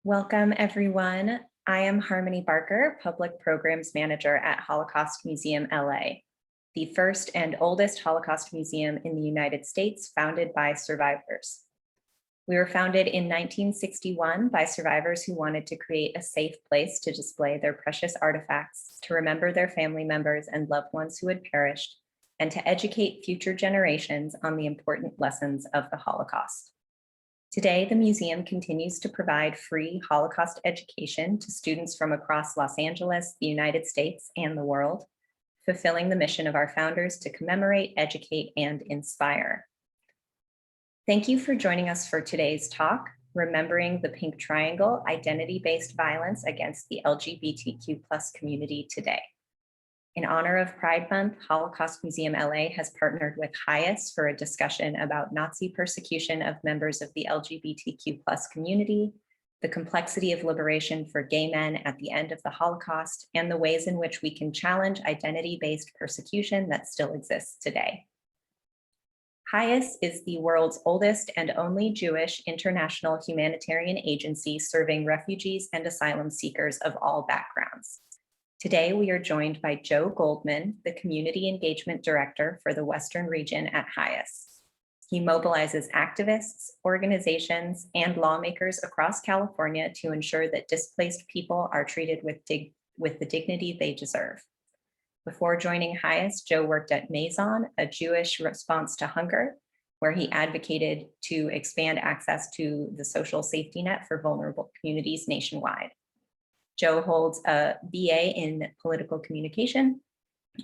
Welcome, everyone. I am Harmony Barker, Public Programs Manager at Holocaust Museum LA, the first and oldest Holocaust museum in the United States, founded by survivors. We were founded in 1961 by survivors who wanted to create a safe place to display their precious artifacts, to remember their family members and loved ones who had perished, and to educate future generations on the important lessons of the Holocaust. Today, the museum continues to provide free Holocaust education to students from across Los Angeles, the United States, and the world, fulfilling the mission of our founders to commemorate, educate, and inspire. Thank you for joining us for today's talk, Remembering the Pink Triangle, Identity-Based Violence Against the LGBTQ+ Community Today. In honor of Pride Month, Holocaust Museum LA has partnered with HIAS for a discussion about Nazi persecution of members of the LGBTQ+ community, the complexity of liberation for gay men at the end of the Holocaust, and the ways in which we can challenge identity-based persecution that still exists today. HIAS is the world's oldest and only Jewish international humanitarian agency serving refugees and asylum seekers of all backgrounds. Today, we are joined by Joe Goldman, the Community Engagement Director for the Western region at HIAS. He mobilizes activists, organizations, and lawmakers across California to ensure that displaced people are treated with the dignity they deserve. Before joining HIAS, Joe worked at Maison, a Jewish response to hunger, where he advocated to expand access to the social safety net for vulnerable communities nationwide. Joe holds a BA in political communication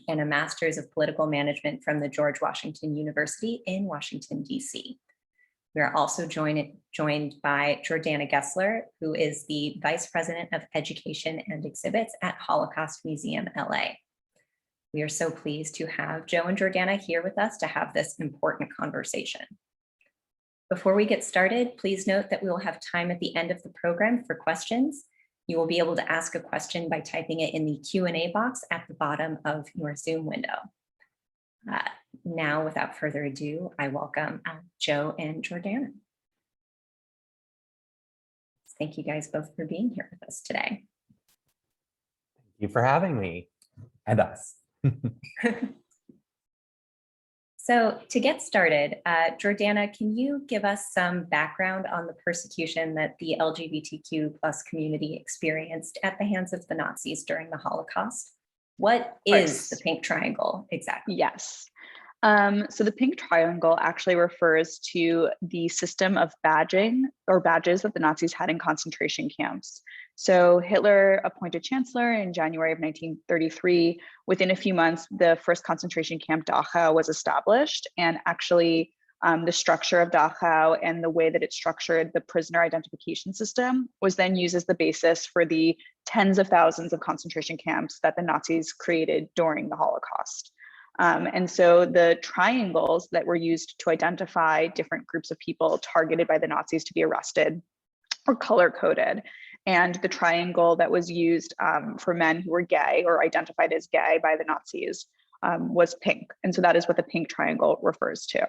and a master's of political management from the George Washington University in Washington, DC. We are also joined by Jordana Gessler, who is the Vice President of Education and Exhibits at Holocaust Museum LA. We are so pleased to have Joe and Jordana here with us to have this important conversation. Before we get started, please note that we will have time at the end of the program for questions. You will be able to ask a question by typing it in the Q&A box at the bottom of your Zoom window. Now, without further ado, I welcome Joe and Jordana. Thank you guys both for being here with us today. Thank you for having me and us. So to get started, Jordana, can you give us some background on the persecution that the LGBTQ+ community experienced at the hands of the Nazis during the Holocaust? What is the Pink Triangle exactly? Yes. So the Pink Triangle actually refers to the system of badging or badges that the Nazis had in concentration camps. So Hitler appointed chancellor in January of 1933. Within a few months, the first concentration camp Dachau was established, and actually the structure of Dachau and the way that it structured the prisoner identification system was then used as the basis for the tens of thousands of concentration camps that the Nazis created during the Holocaust. And so the triangles that were used to identify different groups of people targeted by the Nazis to be arrested were color-coded. And the triangle that was used for men who were gay or identified as gay by the Nazis was pink. And so that is what the Pink Triangle refers to.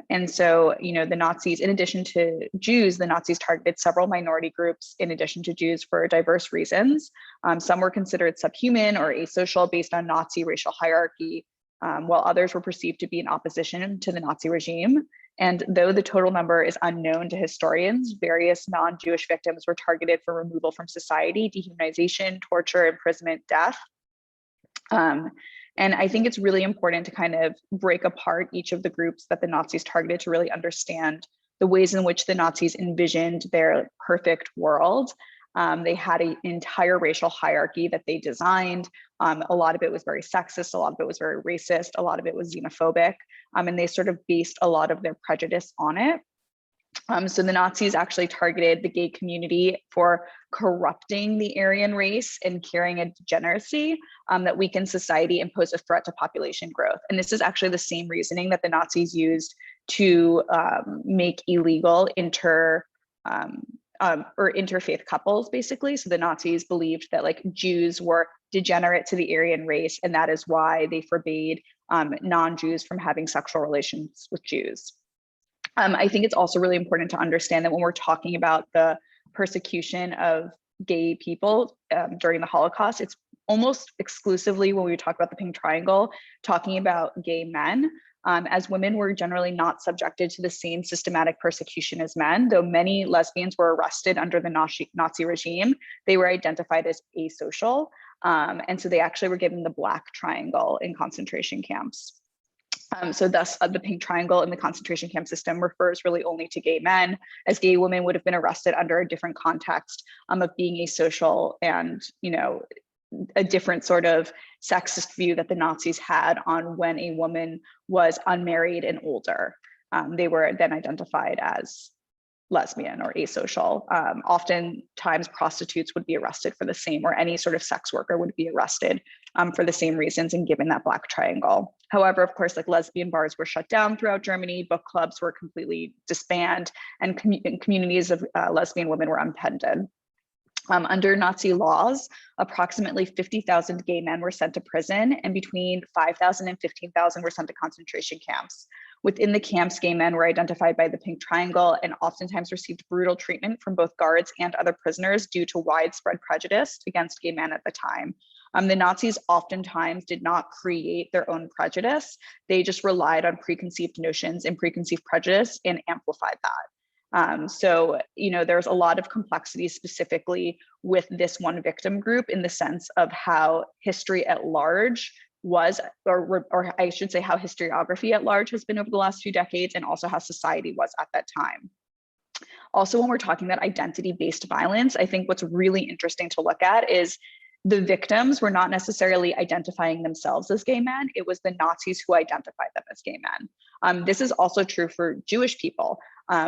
And so, you know, the Nazis, in addition to Jews, the Nazis targeted several minority groups in addition to Jews for diverse reasons. Some were considered subhuman or asocial based on Nazi racial hierarchy, while others were perceived to be in opposition to the Nazi regime. And though the total number is unknown to historians, various non-Jewish victims were targeted for removal from society, dehumanization, torture, imprisonment, death. And I think it's really important to kind of break apart each of the groups that the Nazis targeted to really understand the ways in which the Nazis envisioned their perfect world. They had an entire racial hierarchy that they designed. A lot of it was very sexist, a lot of it was very racist, a lot of it was xenophobic, and they sort of based a lot of their prejudice on it. So the Nazis actually targeted the gay community for corrupting the Aryan race and carrying a degeneracy that weakened society and posed a threat to population growth. And this is actually the same reasoning that the Nazis used to make illegal interfaith couples, basically. So the Nazis believed that like Jews were degenerate to the Aryan race, and that is why they forbade non-Jews from having sexual relations with Jews. I think it's also really important to understand that when we're talking about the persecution of gay people during the Holocaust, it's almost exclusively, when we talk about the Pink Triangle, talking about gay men, as women were generally not subjected to the same systematic persecution as men. Though many lesbians were arrested under the Nazi regime, they were identified as asocial. And so they actually were given the Black Triangle in concentration camps. So thus the Pink Triangle in the concentration camp system refers really only to gay men, as gay women would have been arrested under a different context of being asocial and, you know, a different sort of sexist view that the Nazis had on when a woman was unmarried and older. They were then identified as lesbian or asocial. Oftentimes prostitutes would be arrested for the same, or any sort of sex worker would be arrested for the same reasons and given that Black Triangle. However, of course, like lesbian bars were shut down throughout Germany, book clubs were completely disbanded, and communities of lesbian women were unpended. Under Nazi laws, approximately 50,000 gay men were sent to prison, and between 5,000 and 15,000 were sent to concentration camps. Within the camps, gay men were identified by the Pink Triangle and oftentimes received brutal treatment from both guards and other prisoners due to widespread prejudice against gay men at the time. The Nazis oftentimes did not create their own prejudice. They just relied on preconceived notions and preconceived prejudice and amplified that. So, you know, there's a lot of complexity specifically with this one victim group in the sense of how history at large was, or I should say how historiography at large has been over the last few decades, and also how society was at that time. Also, when we're talking about identity-based violence, I think what's really interesting to look at is the victims were not necessarily identifying themselves as gay men. It was the Nazis who identified them as gay men. This is also true for Jewish people.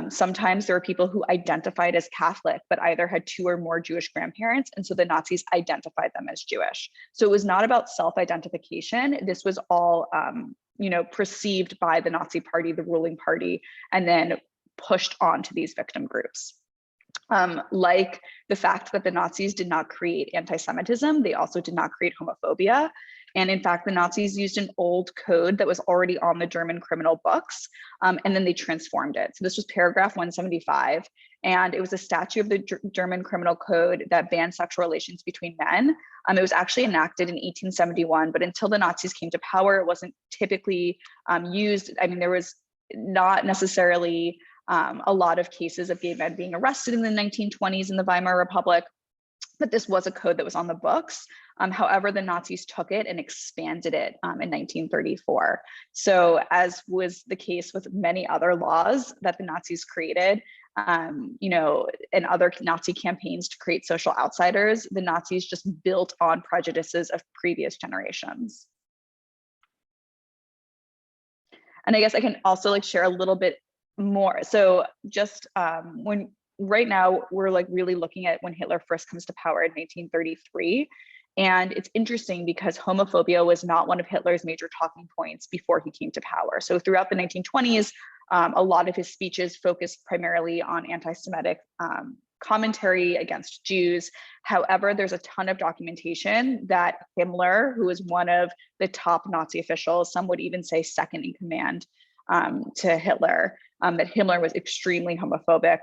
Sometimes there are people who identified as Catholic, but either had 2 or more Jewish grandparents, and so the Nazis identified them as Jewish. So it was not about self-identification. This was all, you know, perceived by the Nazi party, the ruling party, and then pushed onto these victim groups. Like the fact that the Nazis did not create anti-Semitism, they also did not create homophobia. And in fact, the Nazis used an old code that was already on the German criminal books, and then they transformed it. So this was paragraph 175, and it was a statute of the German criminal code that banned sexual relations between men. It was actually enacted in 1871, but until the Nazis came to power, it wasn't typically used. I mean, there was not necessarily a lot of cases of gay men being arrested in the 1920s in the Weimar Republic, but this was a code that was on the books. However, the Nazis took it and expanded it in 1934. So as was the case with many other laws that the Nazis created, you know, and other Nazi campaigns to create social outsiders, the Nazis just built on prejudices of previous generations. And I guess I can also like share a little bit more. So just when right now we're like really looking at when Hitler first comes to power in 1933. And it's interesting because homophobia was not one of Hitler's major talking points before he came to power. So throughout the 1920s, a lot of his speeches focused primarily on anti-Semitic commentary against Jews. However, there's a ton of documentation that Himmler, who was one of the top Nazi officials, some would even say second in command to Hitler, that Himmler was extremely homophobic.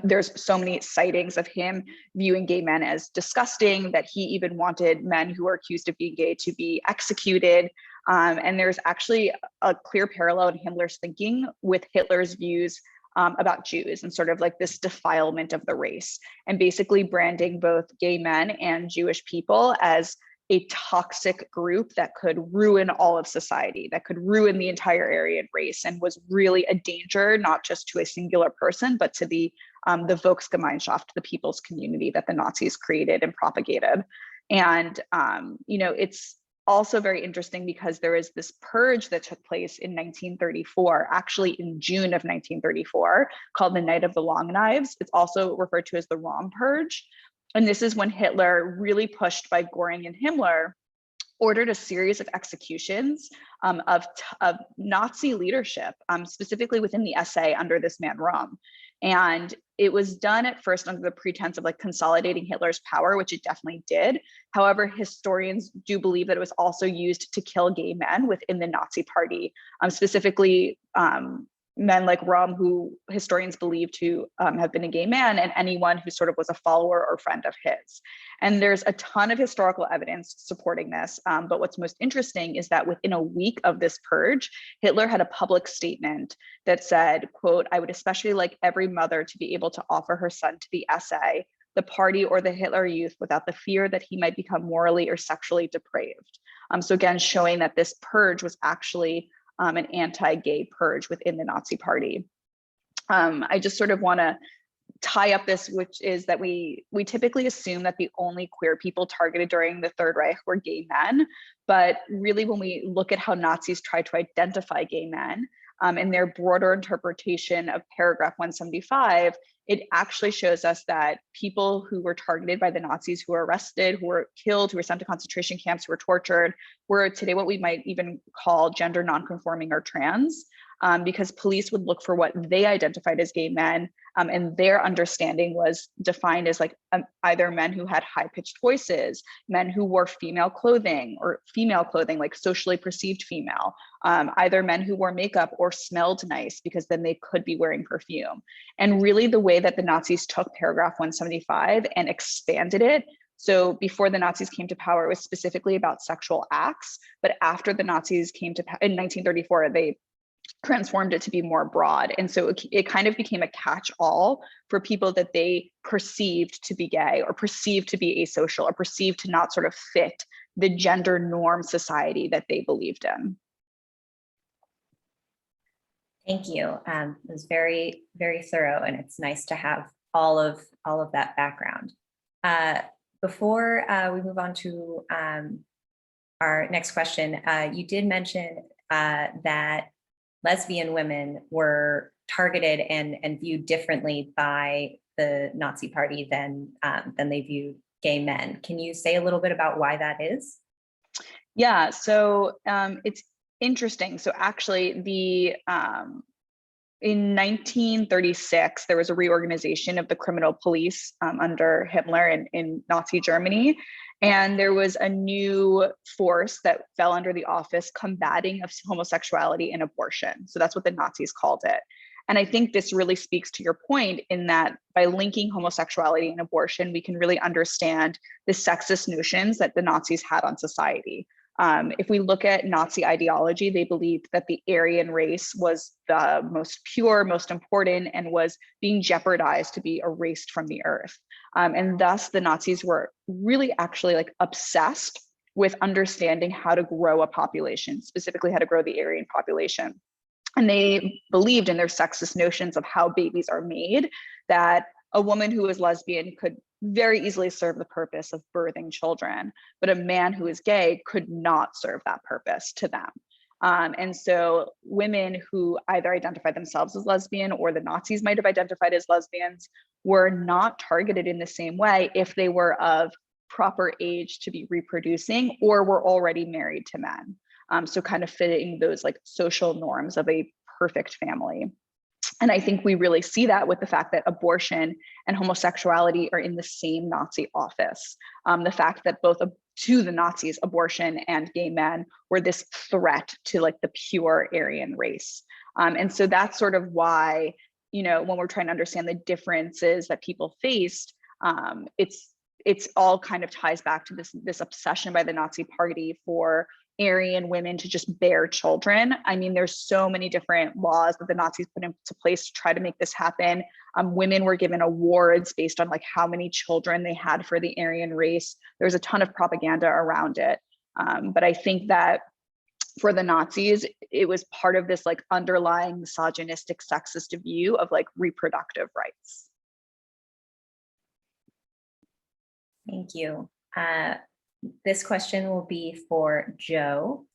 There's so many sightings of him viewing gay men as disgusting, that he even wanted men who were accused of being gay to be executed. And there's actually a clear parallel in Himmler's thinking with Hitler's views about Jews and sort of like this defilement of the race, and basically branding both gay men and Jewish people as a toxic group that could ruin all of society, that could ruin the entire Aryan race, and was really a danger, not just to a singular person, but to the Volksgemeinschaft, the people's community that the Nazis created and propagated. And, you know, it's also very interesting because there is this purge that took place in 1934, actually in June of 1934, called the Night of the Long Knives. It's also referred to as the Rom Purge. And this is when Hitler, really pushed by Göring and Himmler, ordered a series of executions of Nazi leadership, specifically within the SA under this man Rom. And it was done at first under the pretense of like consolidating Hitler's power, which it definitely did. However, historians do believe that it was also used to kill gay men within the Nazi party, specifically men like Rum, who historians believe to have been a gay man, and anyone who sort of was a follower or friend of his. And there's a ton of historical evidence supporting this. But what's most interesting is that within a week of this purge, Hitler had a public statement that said, quote, "I would especially like every mother to be able to offer her son to the SA, the party, or the Hitler Youth without the fear that he might become morally or sexually depraved." So again, showing that this purge was actually an anti-gay purge within the Nazi Party. I just sort of want to tie up this, which is that we typically assume that the only queer people targeted during the Third Reich were gay men, but really when we look at how Nazis tried to identify gay men and their broader interpretation of paragraph 175, it actually shows us that people who were targeted by the Nazis, who were arrested, who were killed, who were sent to concentration camps, who were tortured, were today what we might even call gender nonconforming or trans, because police would look for what they identified as gay men, and their understanding was defined as like either men who had high-pitched voices, men who wore female clothing or female clothing, like socially perceived female, either men who wore makeup or smelled nice because then they could be wearing perfume. And really the way that the Nazis took paragraph 175 and expanded it. So before the Nazis came to power, it was specifically about sexual acts, but after the Nazis came to power in 1934, they transformed it to be more broad. And so it kind of became a catch-all for people that they perceived to be gay or perceived to be asocial or perceived to not sort of fit the gender norm society that they believed in. Thank you. It was very, very thorough, and it's nice to have all of that background. Before we move on to our next question, you did mention that lesbian women were targeted and viewed differently by the Nazi Party than they viewed gay men. Can you say a little bit about why that is? Yeah, so it's interesting. So actually in 1936, there was a reorganization of the criminal police under Hitler in Nazi Germany. And there was a new force that fell under the office combating of homosexuality and abortion. So that's what the Nazis called it. And I think this really speaks to your point in that by linking homosexuality and abortion, we can really understand the sexist notions that the Nazis had on society. If we look at Nazi ideology, they believed that the Aryan race was the most pure, most important, and was being jeopardized to be erased from the earth. And thus the Nazis were really actually like obsessed with understanding how to grow a population, specifically how to grow the Aryan population. And they believed in their sexist notions of how babies are made, that a woman who is lesbian could very easily serve the purpose of birthing children, but a man who is gay could not serve that purpose to them. And so women who either identified themselves as lesbian or the Nazis might have identified as lesbians were not targeted in the same way if they were of proper age to be reproducing or were already married to men. So kind of fitting those like social norms of a perfect family. And I think we really see that with the fact that abortion and homosexuality are in the same Nazi office. The fact that both to the Nazis, abortion and gay men were this threat to like the pure Aryan race. And so that's sort of why, you know, when we're trying to understand the differences that people faced, it's all kind of ties back to this obsession by the Nazi Party for Aryan women to just bear children. I mean, there's so many different laws that the Nazis put into place to try to make this happen. Women were given awards based on like how many children they had for the Aryan race. There's a ton of propaganda around it. But I think that for the Nazis, it was part of this like underlying misogynistic, sexist view of like reproductive rights. Thank you. This question will be for Joe.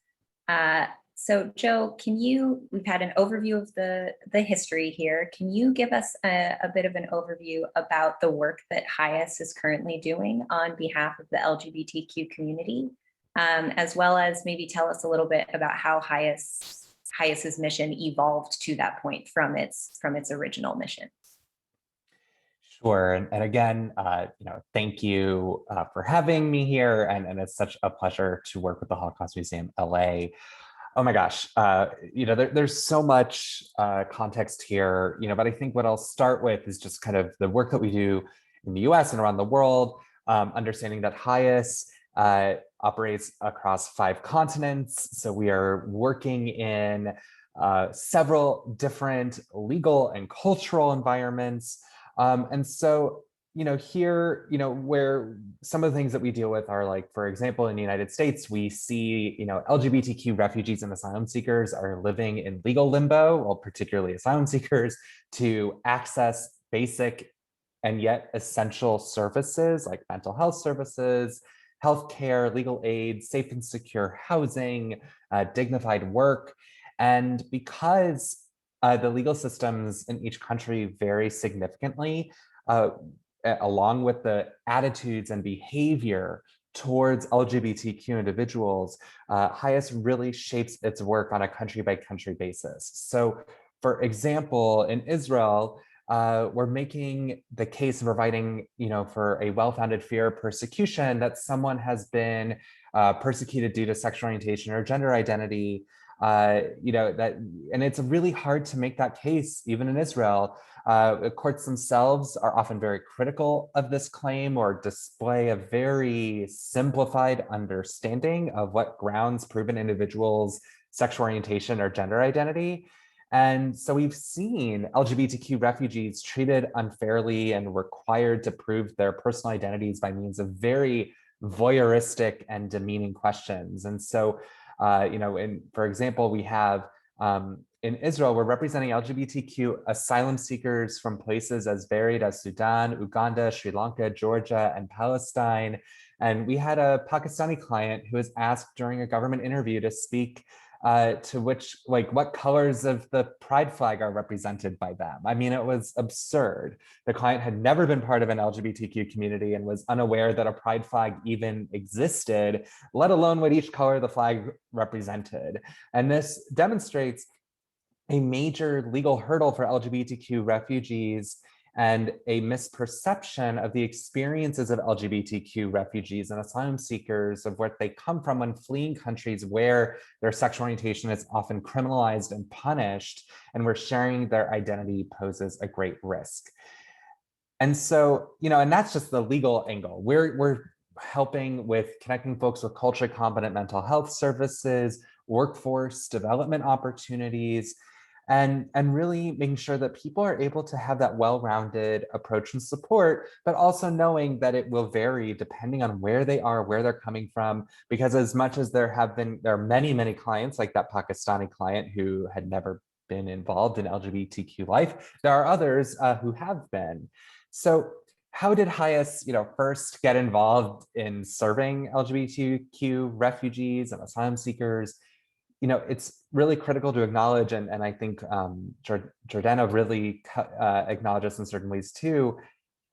So Joe, we've had an overview of the history here. Can you give us a bit of an overview about the work that HIAS is currently doing on behalf of the LGBTQ community, as well as maybe tell us a little bit about how HIAS's mission evolved to that point from its original mission? Sure. And again, thank you for having me here. And it's such a pleasure to work with the Holocaust Museum LA. Oh my gosh, there's so much context here, but I think what I'll start with is just kind of the work that we do in the US and around the world, understanding that HIAS operates across 5 continents. So we are working in several different legal and cultural environments. And so here, where some of the things that we deal with are like, for example, in the United States, we see, LGBTQ refugees and asylum seekers are living in legal limbo, well, particularly asylum seekers, to access basic and yet essential services like mental health services, healthcare, legal aid, safe and secure housing, dignified work. And because the legal systems in each country vary significantly, along with the attitudes and behavior towards LGBTQ individuals, HIAS really shapes its work on a country by country basis. So for example, in Israel, we're making the case of providing, for a well-founded fear of persecution that someone has been persecuted due to sexual orientation or gender identity, and it's really hard to make that case, even in Israel. The courts themselves are often very critical of this claim or display a very simplified understanding of what grounds prove an individual's sexual orientation or gender identity. And so we've seen LGBTQ refugees treated unfairly and required to prove their personal identities by means of very voyeuristic and demeaning questions. And so, for example, we have in Israel, we're representing LGBTQ asylum seekers from places as varied as Sudan, Uganda, Sri Lanka, Georgia, and Palestine. And we had a Pakistani client who was asked during a government interview to speak to what colors of the pride flag are represented by them. I mean, it was absurd. The client had never been part of an LGBTQ community and was unaware that a pride flag even existed, let alone what each color of the flag represented. And this demonstrates a major legal hurdle for LGBTQ refugees and a misperception of the experiences of LGBTQ refugees and asylum seekers of where they come from when fleeing countries where their sexual orientation is often criminalized and punished, and where sharing their identity poses a great risk. And so, and that's just the legal angle. We're helping with connecting folks with culturally competent mental health services, workforce development opportunities, and really making sure that people are able to have that well-rounded approach and support, but also knowing that it will vary depending on where they are, where they're coming from, because as much as there are many, many clients like that Pakistani client who had never been involved in LGBTQ life, there are others who have been. So how did HIAS, first get involved in serving LGBTQ refugees and asylum seekers? It's really critical to acknowledge, and I think Jordana really acknowledges in certain ways too,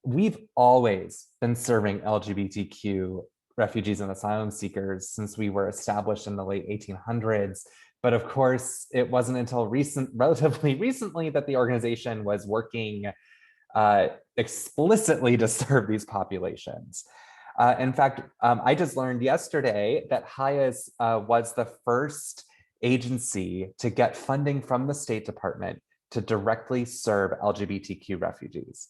we've always been serving LGBTQ refugees and asylum seekers since we were established in the late 1800s. But of course, it wasn't until relatively recently that the organization was working explicitly to serve these populations. In fact, I just learned yesterday that HIAS was the first agency to get funding from the State Department to directly serve LGBTQ refugees,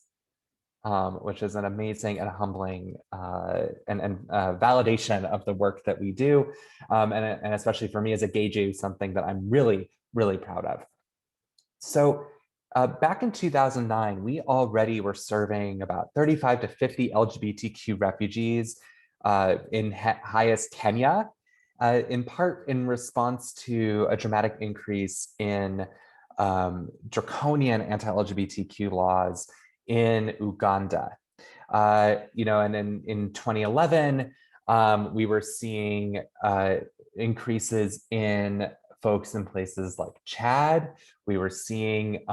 which is an amazing and humbling and validation of the work that we do. And especially for me as a gay Jew, something that I'm really, really proud of. So back in 2009, we already were serving about 35 to 50 LGBTQ refugees in HIAS Kenya, in part in response to a dramatic increase in draconian anti-LGBTQ laws in Uganda. And in 2011, we were seeing increases in folks in places like Chad. We were seeing,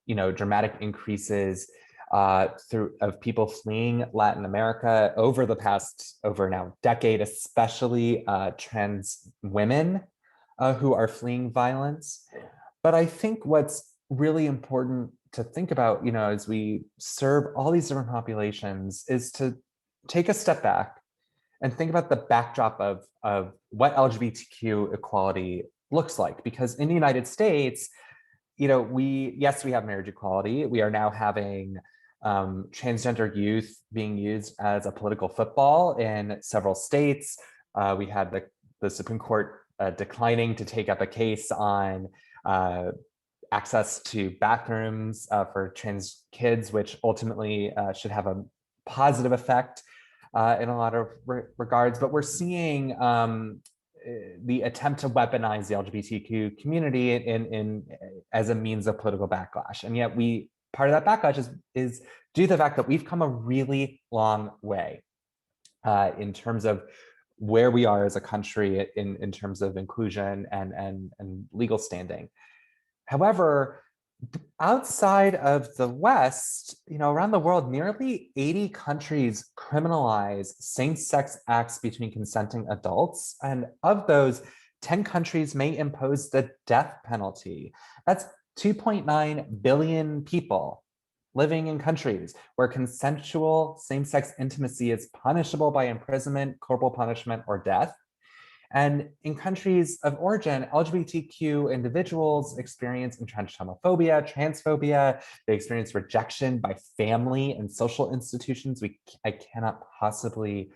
dramatic increases of people fleeing Latin America over now decade, especially trans women who are fleeing violence. But I think what's really important to think about, as we serve all these different populations, is to take a step back and think about the backdrop of what LGBTQ equality looks like. Because in the United States, yes, we have marriage equality. We are now having transgender youth being used as a political football in several states. We had the Supreme Court declining to take up a case on access to bathrooms for trans kids, which ultimately should have a positive effect in a lot of regards. But we're seeing the attempt to weaponize the LGBTQ community as a means of political backlash. And yet part of that backlash is due to the fact that we've come a really long way in terms of where we are as a country in terms of inclusion and legal standing. However, outside of the West, around the world, nearly 80 countries criminalize same-sex acts between consenting adults. And of those, 10 countries may impose the death penalty. That's 2.9 billion people living in countries where consensual same-sex intimacy is punishable by imprisonment, corporal punishment, or death. And in countries of origin, LGBTQ individuals experience entrenched homophobia, transphobia. They experience rejection by family and social institutions. I cannot possibly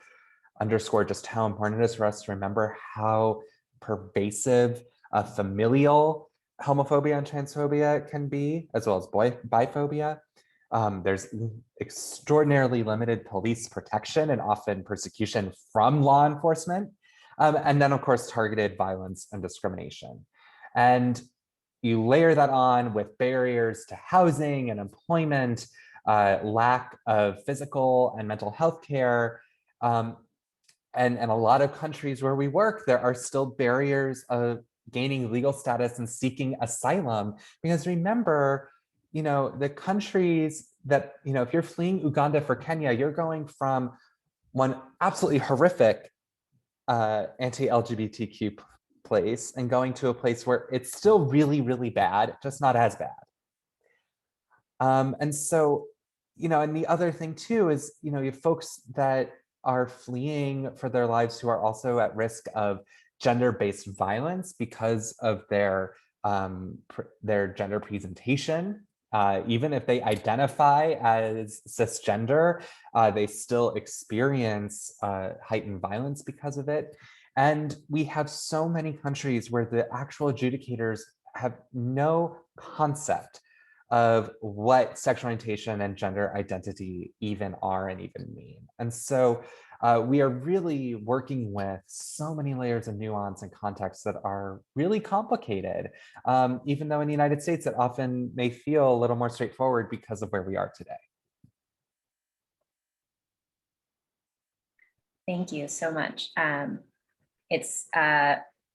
underscore just how important it is for us to remember how pervasive familial homophobia and transphobia can be, as well as biphobia. There's extraordinarily limited police protection and often persecution from law enforcement. And then, of course, targeted violence and discrimination. And you layer that on with barriers to housing and employment, lack of physical and mental health care. And a lot of countries where we work, there are still barriers of gaining legal status and seeking asylum. Because remember, the countries that, if you're fleeing Uganda for Kenya, you're going from one absolutely horrific anti-LGBTQ place and going to a place where it's still really, really bad, just not as bad. And so, and the other thing too is, you have folks that are fleeing for their lives who are also at risk of gender-based violence because of their gender presentation. Even if they identify as cisgender, they still experience heightened violence because of it. And we have so many countries where the actual adjudicators have no concept of what sexual orientation and gender identity even are and even mean. And so we are really working with so many layers of nuance and context that are really complicated, even though in the United States, it often may feel a little more straightforward because of where we are today. Thank you so much. It's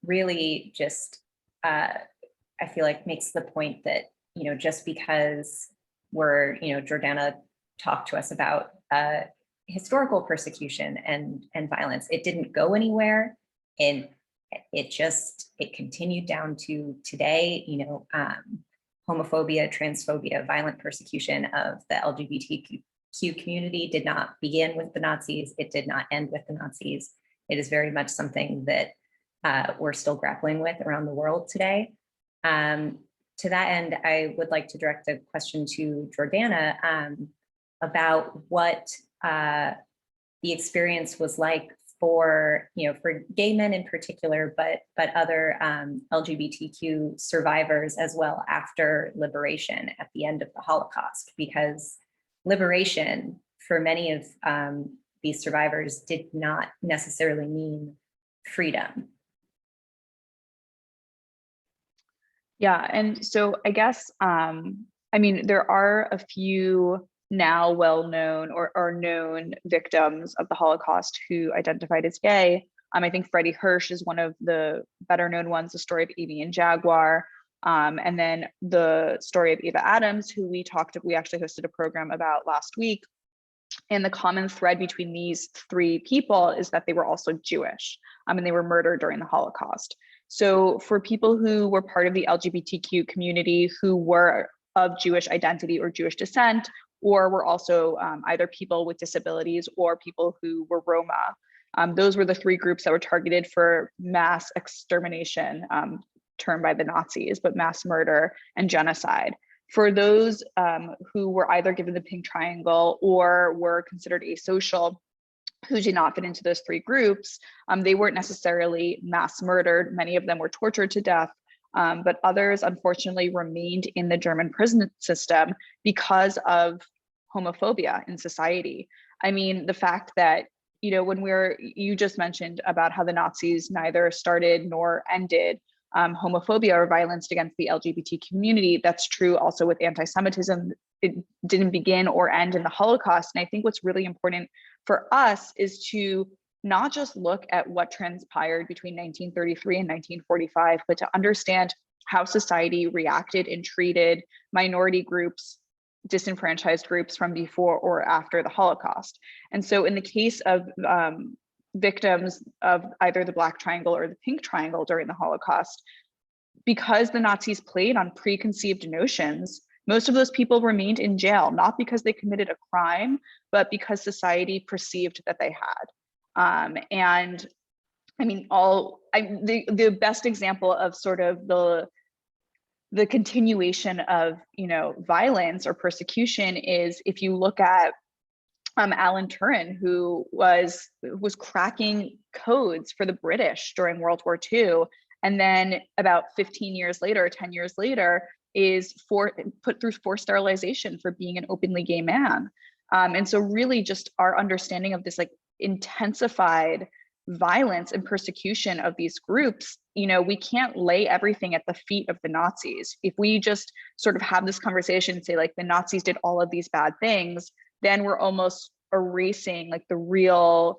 really just, I feel like makes the point that, just because Jordana talked to us about historical persecution and violence, it didn't go anywhere. And it continued down to today, homophobia, transphobia, violent persecution of the LGBTQ community did not begin with the Nazis. It did not end with the Nazis. It is very much something that we're still grappling with around the world today. To that end, I would like to direct a question to Jordana about what the experience was like for gay men in particular, but other LGBTQ survivors as well after liberation at the end of the Holocaust, because liberation for many of these survivors did not necessarily mean freedom. Yeah, and so I guess, there are a few now well-known or known victims of the Holocaust who identified as gay. I think Freddie Hirsch is one of the better known ones, the story of Avian Jaguar. And then the story of Eva Adams, who we actually hosted a program about last week. And the common thread between these three people is that they were also Jewish, and they were murdered during the Holocaust. So for people who were part of the LGBTQ community who were of Jewish identity or Jewish descent, or were also either people with disabilities or people who were Roma, Those were the three groups that were targeted for mass extermination, termed by the Nazis, but mass murder and genocide. For those who were either given the pink triangle or were considered asocial, who did not fit into those three groups, they weren't necessarily mass murdered. Many of them were tortured to death, but others unfortunately remained in the German prison system because of homophobia in society. I mean, the fact that, you know, when you just mentioned about how the Nazis neither started nor ended homophobia or violence against the LGBT community. That's true also with anti-Semitism. It didn't begin or end in the Holocaust. And I think what's really important for us is to not just look at what transpired between 1933 and 1945, but to understand how society reacted and treated minority groups, disenfranchised groups from before or after the Holocaust. And so in the case of victims of either the Black Triangle or the Pink Triangle during the Holocaust, because the Nazis played on preconceived notions, most of those people remained in jail, not because they committed a crime, but because society perceived that they had. And I mean, the best example of sort of the continuation of, you know, violence or persecution is if you look at Alan Turing, who was cracking codes for the British during World War II, and then about 15 years later, 10 years later, is put through forced sterilization for being an openly gay man. And so really just our understanding of this like intensified violence and persecution of these groups, you know, we can't lay everything at the feet of the Nazis. If we just sort of have this conversation and say like the Nazis did all of these bad things, then we're almost erasing like the real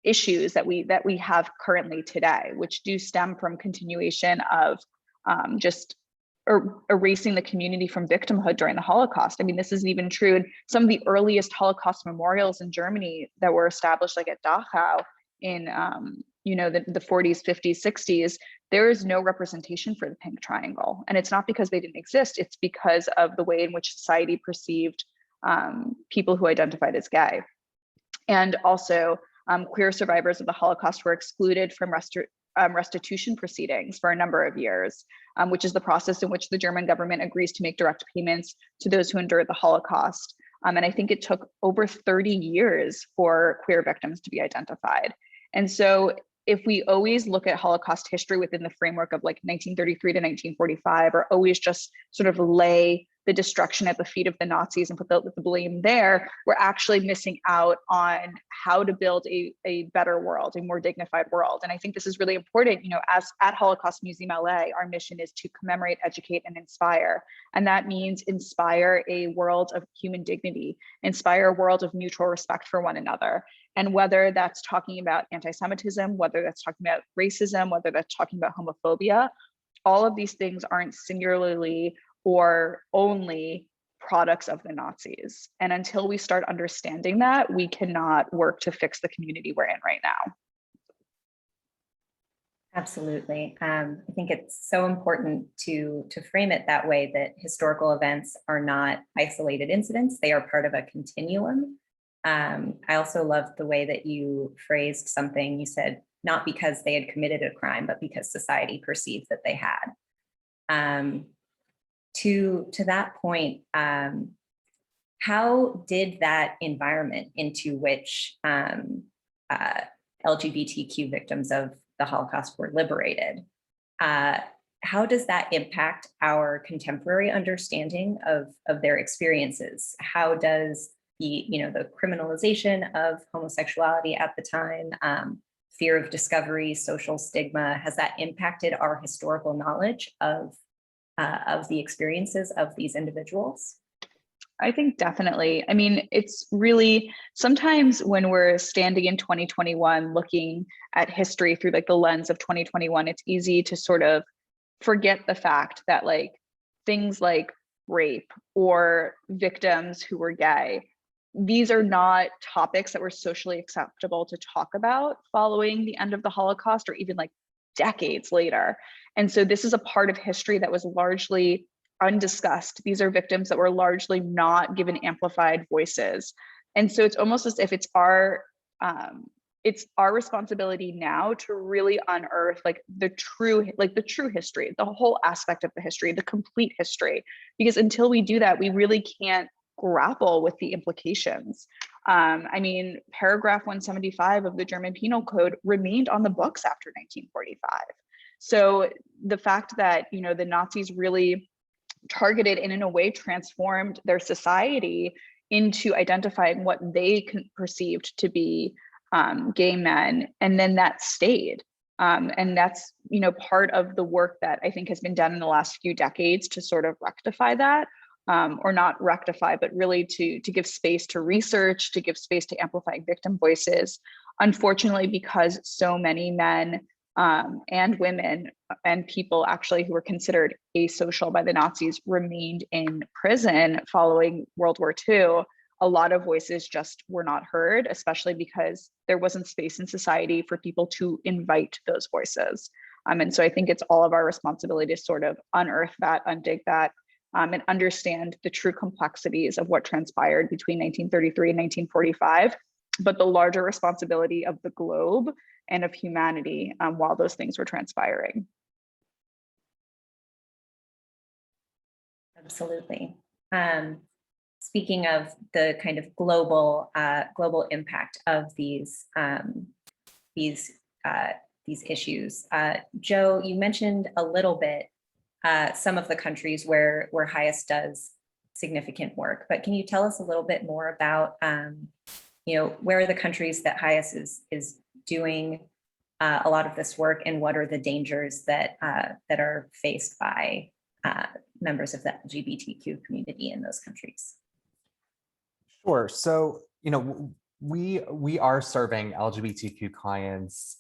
issues that we have currently today, which do stem from continuation of just erasing the community from victimhood during the Holocaust. I mean, this is even true in some of the earliest Holocaust memorials in Germany that were established, like at Dachau in you know, the 40s, 50s, 60s. There is no representation for the Pink Triangle, and it's not because they didn't exist. It's because of the way in which society perceived people who identified as gay. And also, queer survivors of the Holocaust were excluded from restitution proceedings for a number of years, which is the process in which the German government agrees to make direct payments to those who endured the Holocaust. And I think it took over 30 years for queer victims to be identified. And so if we always look at Holocaust history within the framework of like 1933 to 1945, or always just sort of lay the destruction at the feet of the Nazis and put the blame there, we're actually missing out on how to build a better world, a more dignified world. And I think this is really important. You know, as at Holocaust Museum LA, our mission is to commemorate, educate, and inspire. And that means inspire a world of human dignity, inspire a world of mutual respect for one another. And whether that's talking about anti-Semitism, whether that's talking about racism, whether that's talking about homophobia, all of these things aren't singularly or only products of the Nazis. And until we start understanding that, we cannot work to fix the community we're in right now. Absolutely. I think it's so important to frame it that way, that historical events are not isolated incidents. They are part of a continuum. I also loved the way that you phrased something. You said, not because they had committed a crime, but because society perceived that they had. To that point, how did that environment into which LGBTQ victims of the Holocaust were liberated, how does that impact our contemporary understanding of their experiences? How does the criminalization of homosexuality at the time, fear of discovery, social stigma, has that impacted our historical knowledge of the experiences of these individuals? I think definitely. I mean, it's really, sometimes when we're standing in 2021, looking at history through like the lens of 2021, it's easy to sort of forget the fact that like things like rape or victims who were gay, these are not topics that were socially acceptable to talk about following the end of the Holocaust or even like decades later. And so this is a part of history that was largely undiscussed. These are victims that were largely not given amplified voices. And so it's almost as if it's our it's our responsibility now to really unearth like the true history, the whole aspect of the history, the complete history, because until we do that, we really can't grapple with the implications. I mean, paragraph 175 of the German Penal Code remained on the books after 1945. So the fact that, you know, the Nazis really targeted and in a way transformed their society into identifying what they perceived to be gay men, and then that stayed. And that's, you know, part of the work that I think has been done in the last few decades to sort of rectify that, or not rectify, but really to give space to research, to give space to amplifying victim voices. Unfortunately, because so many men and women and people actually who were considered asocial by the Nazis remained in prison following World War II, a lot of voices just were not heard, especially because there wasn't space in society for people to invite those voices. And so I think it's all of our responsibility to sort of unearth that, undig that, and understand the true complexities of what transpired between 1933 and 1945, but the larger responsibility of the globe and of humanity while those things were transpiring. Absolutely. Speaking of the kind of global impact of these issues, Joe, you mentioned a little bit some of the countries where HIAS does significant work, but can you tell us a little bit more about you know, where are the countries that HIAS is doing a lot of this work, and what are the dangers that are faced by members of the LGBTQ community in those countries? Sure. So, you know, we are serving LGBTQ clients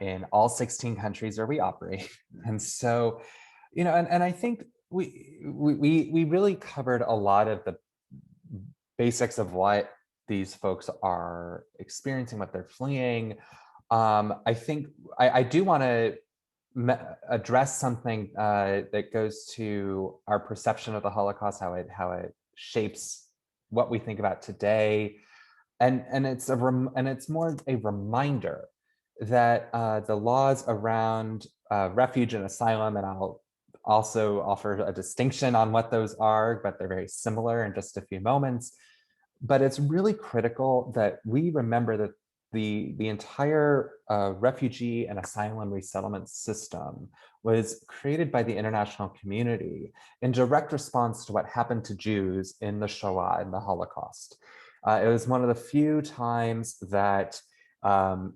in all 16 countries where we operate, and so, you know, and I think we really covered a lot of the basics of what these folks are experiencing, what they're fleeing. I think I do want to address something that goes to our perception of the Holocaust, how it shapes what we think about today, and it's more a reminder that the laws around refuge and asylum, and I'll also offer a distinction on what those are, but they're very similar in just a few moments. But it's really critical that we remember that the entire refugee and asylum resettlement system was created by the international community in direct response to what happened to Jews in the Shoah and the Holocaust. It was one of the few times that the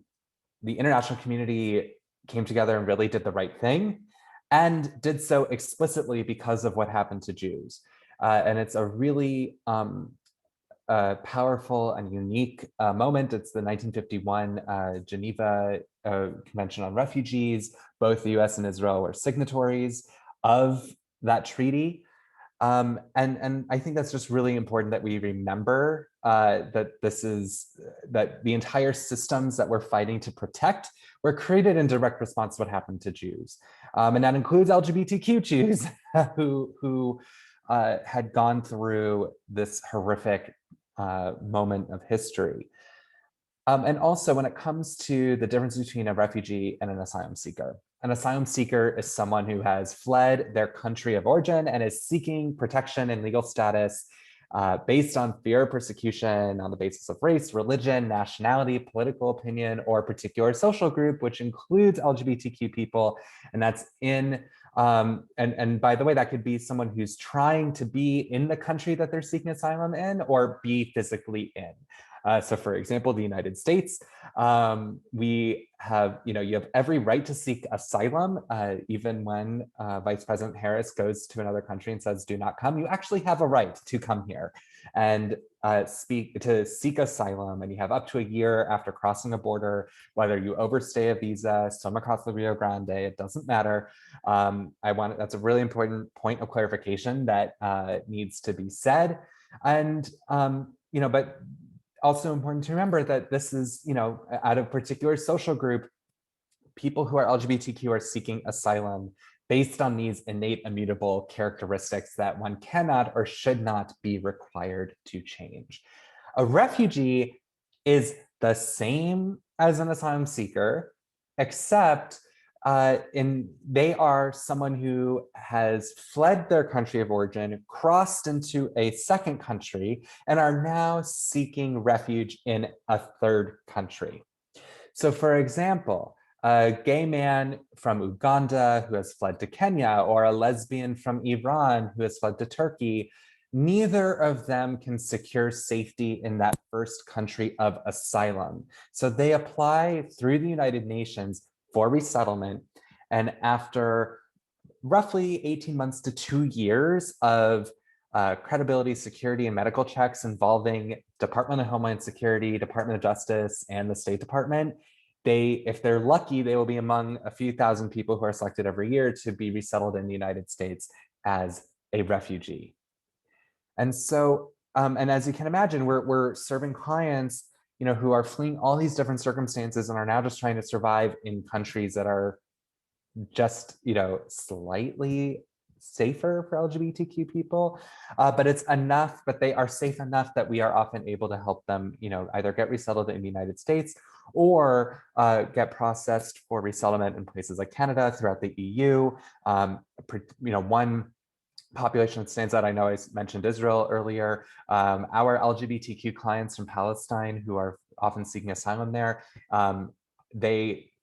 international community came together and really did the right thing, and did so explicitly because of what happened to Jews. And it's a really powerful and unique moment. It's the 1951 Geneva Convention on Refugees. Both the US and Israel were signatories of that treaty. And I think that's just really important that we remember that the entire systems that we're fighting to protect were created in direct response to what happened to Jews. And that includes LGBTQ Jews who had gone through this horrific moment of history. And also when it comes to the difference between a refugee and an asylum seeker is someone who has fled their country of origin and is seeking protection and legal status based on fear of persecution on the basis of race, religion, nationality, political opinion, or particular social group, which includes LGBTQ people. And that's in, and by the way, that could be someone who's trying to be in the country that they're seeking asylum in, or be physically in. So for example, the United States, we have, you have every right to seek asylum, even when Vice President Harris goes to another country and says, do not come, you actually have a right to come here and seek asylum. And you have up to a year after crossing a border, whether you overstay a visa, swim across the Rio Grande, it doesn't matter. That's a really important point of clarification that needs to be said. And, but also important to remember that this is, out of a particular social group, people who are LGBTQ are seeking asylum based on these innate immutable characteristics that one cannot or should not be required to change. A refugee is the same as an asylum seeker, except they are someone who has fled their country of origin, crossed into a second country, and are now seeking refuge in a third country. So for example, a gay man from Uganda who has fled to Kenya, or a lesbian from Iran who has fled to Turkey, neither of them can secure safety in that first country of asylum. So they apply through the United Nations for resettlement. And after roughly 18 months to 2 years of credibility, security, and medical checks involving Department of Homeland Security, Department of Justice, and the State Department, if they're lucky, they will be among a few thousand people who are selected every year to be resettled in the United States as a refugee. And so, and as you can imagine, we're serving clients, who are fleeing all these different circumstances and are now just trying to survive in countries that are just, slightly safer for LGBTQ people, but it's enough, but they are safe enough that we are often able to help them, either get resettled in the United States or get processed for resettlement in places like Canada, throughout the EU. One population that stands out, I know I mentioned Israel earlier, our LGBTQ clients from Palestine who are often seeking asylum there,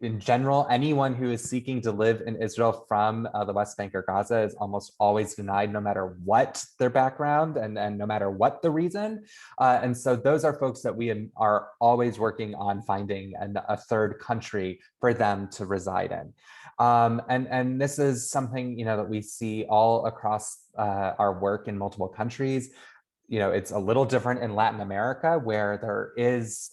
in general, anyone who is seeking to live in Israel from the West Bank or Gaza is almost always denied, no matter what their background and no matter what the reason. And so those are folks that we are always working on finding a third country for them to reside in. And this is something that we see all across our work in multiple countries. It's a little different in Latin America, where there is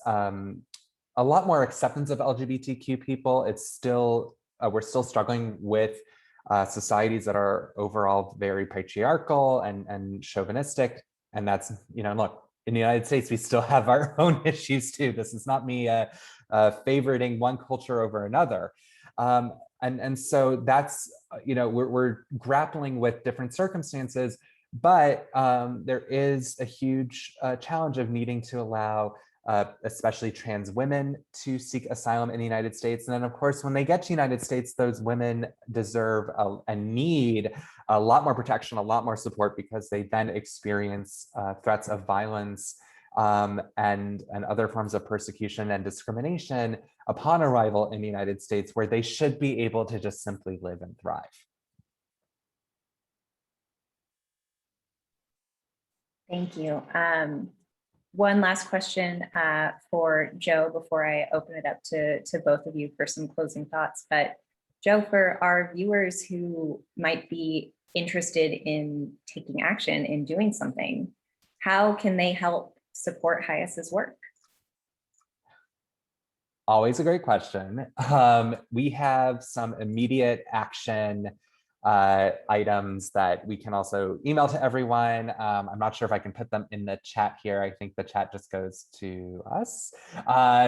a lot more acceptance of LGBTQ people. It's still, we're still struggling with societies that are overall very patriarchal and chauvinistic. And that's, look, in the United States, we still have our own issues too. This is not me favoriting one culture over another. And so that's, we're grappling with different circumstances, but there is a huge challenge of needing to allow especially trans women to seek asylum in the United States. And then of course, when they get to the United States, those women deserve and need a lot more protection, a lot more support, because they then experience threats of violence and other forms of persecution and discrimination upon arrival in the United States, where they should be able to just simply live and thrive. Thank you. One last question for Joe before I open it up to both of you for some closing thoughts. But Joe, for our viewers who might be interested in taking action, in doing something, how can they help support HIAS's work? Always a great question. We have some immediate action items that we can also email to everyone. I'm not sure if I can put them in the chat here. I think the chat just goes to us.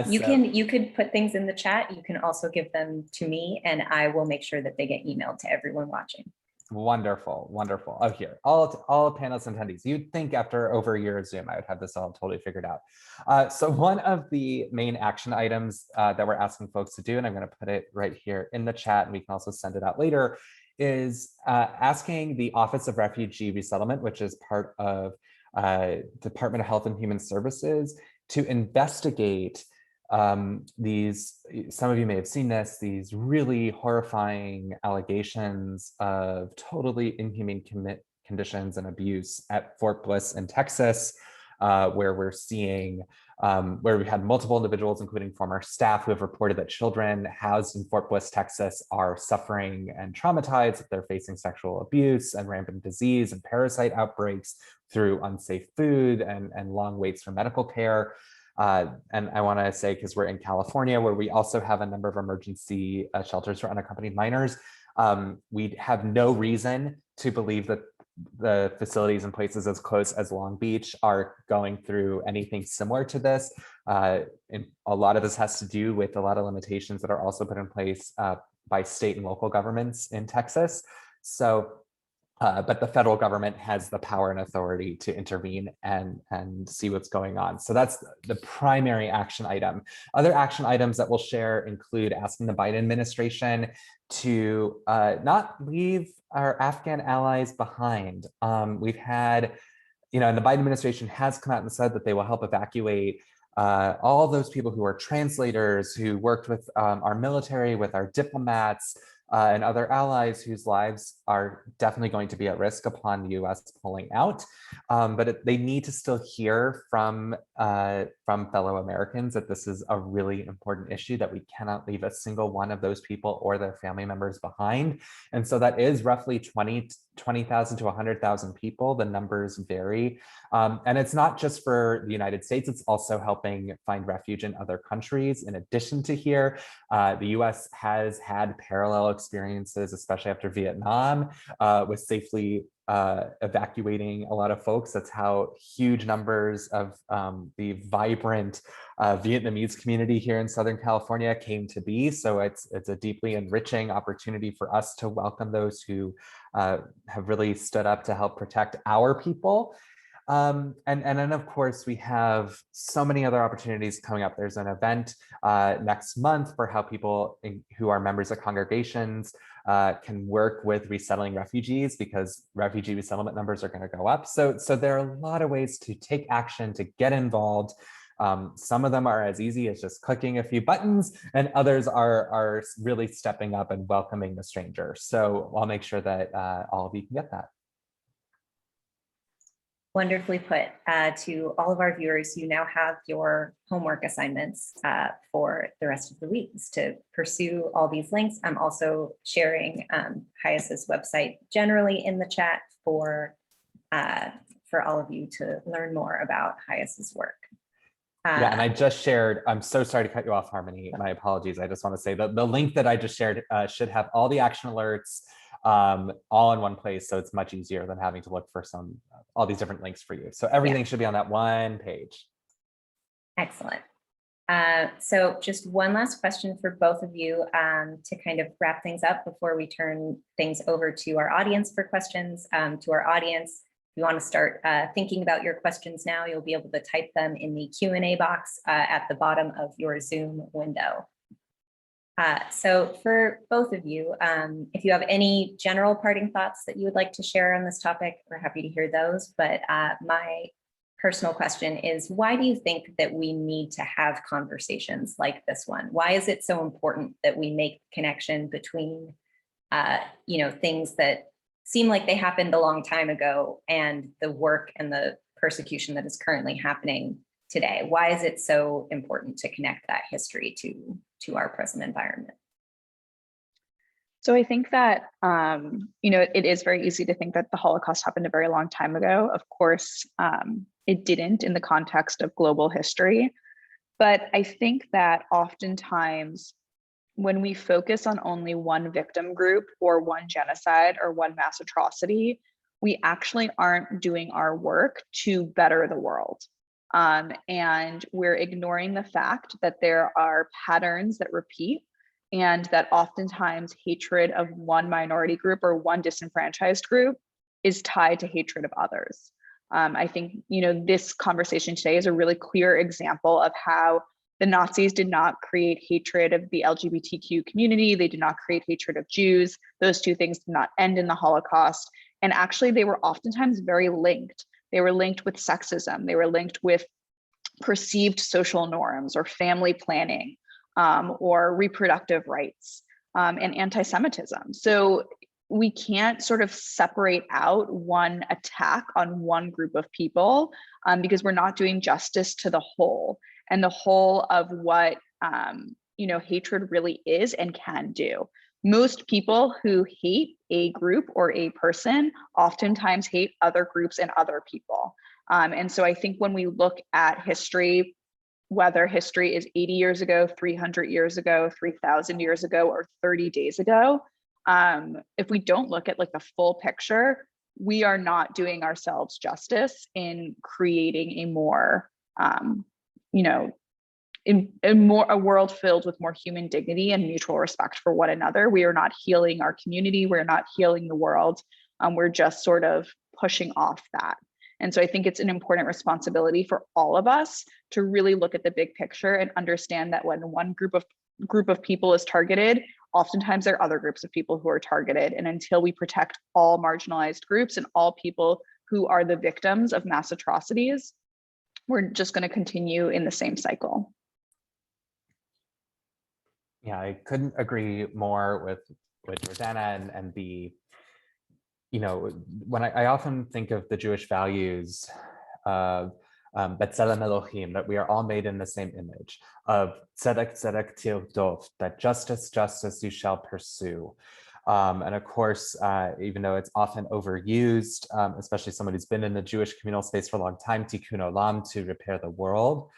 You could put things in the chat. You can also give them to me, and I will make sure that they get emailed to everyone watching. Wonderful, wonderful. Oh, here, all panelists and attendees. You'd think after over a year of Zoom, I would have this all totally figured out. So one of the main action items that we're asking folks to do, and I'm going to put it right here in the chat, and we can also send it out later, is asking the Office of Refugee Resettlement, which is part of Department of Health and Human Services, to investigate these, some of you may have seen this, these really horrifying allegations of totally inhumane conditions and abuse at Fort Bliss in Texas, where we're seeing, where we had multiple individuals, including former staff, who have reported that children housed in Fort Bliss, Texas, are suffering and traumatized. They're facing sexual abuse and rampant disease and parasite outbreaks through unsafe food and long waits for medical care. And I want to say, because we're in California, where we also have a number of emergency shelters for unaccompanied minors, we have no reason to believe that the facilities in places as close as Long Beach are going through anything similar to this. And a lot of this has to do with a lot of limitations that are also put in place by state and local governments in Texas. So but the federal government has the power and authority to intervene and see what's going on. So that's the primary action item. Other action items that we'll share include asking the Biden administration to not leave our Afghan allies behind. We've had, and the Biden administration has come out and said that they will help evacuate all those people who are translators, who worked with our military, with our diplomats, and other allies whose lives are definitely going to be at risk upon the U.S. pulling out. But they need to still hear from fellow Americans that this is a really important issue, that we cannot leave a single one of those people or their family members behind. And so that is roughly 20,000 to 100,000 people. The numbers vary. And it's not just for the United States, it's also helping find refuge in other countries. In addition to here, the US has had parallel experiences, especially after Vietnam, with safely evacuating a lot of folks. That's how huge numbers of the vibrant Vietnamese community here in Southern California came to be. So it's a deeply enriching opportunity for us to welcome those who have really stood up to help protect our people. And then, of course, we have so many other opportunities coming up. There's an event next month for how people who are members of congregations can work with resettling refugees, because refugee resettlement numbers are going to go up. So there are a lot of ways to take action, to get involved. Some of them are as easy as just clicking a few buttons, and others are really stepping up and welcoming the stranger. So I'll make sure that all of you can get that. Wonderfully put. To all of our viewers, you now have your homework assignments for the rest of the week to pursue all these links. I'm also sharing HIAS's website generally in the chat for all of you to learn more about HIAS's work. Yeah, and I just shared, I'm so sorry to cut you off, Harmony. My apologies. I just want to say that the link that I just shared should have all the action alerts all in one place. So it's much easier than having to look for all these different links for you. So everything should be on that one page. Excellent. So just one last question for both of you to kind of wrap things up before we turn things over to our audience for questions. To our audience, if you want to start thinking about your questions now, you'll be able to type them in the Q&A box at the bottom of your Zoom window. So for both of you, if you have any general parting thoughts that you would like to share on this topic, we're happy to hear those. But my personal question is, why do you think that we need to have conversations like this one? Why is it so important that we make connection between, things that seem like they happened a long time ago and the work and the persecution that is currently happening today? Why is it so important to connect that history to our present environment? So I think that, it is very easy to think that the Holocaust happened a very long time ago. Of course, it didn't in the context of global history. But I think that oftentimes when we focus on only one victim group or one genocide or one mass atrocity, we actually aren't doing our work to better the world. And we're ignoring the fact that there are patterns that repeat, and that oftentimes hatred of one minority group or one disenfranchised group is tied to hatred of others. I think, this conversation today is a really clear example of how the Nazis did not create hatred of the LGBTQ community. They did not create hatred of Jews. Those two things did not end in the Holocaust. And actually, they were oftentimes very linked. They were linked with sexism. They were linked with perceived social norms or family planning or reproductive rights and anti-Semitism. So we can't sort of separate out one attack on one group of people because we're not doing justice to the whole and the whole of what hatred really is and can do. Most people who hate a group or a person oftentimes hate other groups and other people. And so I think when we look at history, whether history is 80 years ago, 300 years ago, 3,000 years ago, or 30 days ago, if we don't look at like the full picture, we are not doing ourselves justice in creating a more, a world filled with more human dignity and mutual respect for one another. We are not healing our community. We're not healing the world. We're just sort of pushing off that. And so I think it's an important responsibility for all of us to really look at the big picture and understand that when one group of people is targeted, oftentimes there are other groups of people who are targeted. And until we protect all marginalized groups and all people who are the victims of mass atrocities, we're just going to continue in the same cycle. Yeah, I couldn't agree more with Jordana and the, you know, when I often think of the Jewish values of B'Tselem Elohim, that we are all made in the same image, of Tzedek Tzedek Tirdov, that justice, justice you shall pursue. And of course, even though it's often overused, especially someone who's been in the Jewish communal space for a long time, Tikkun Olam, to repair the world.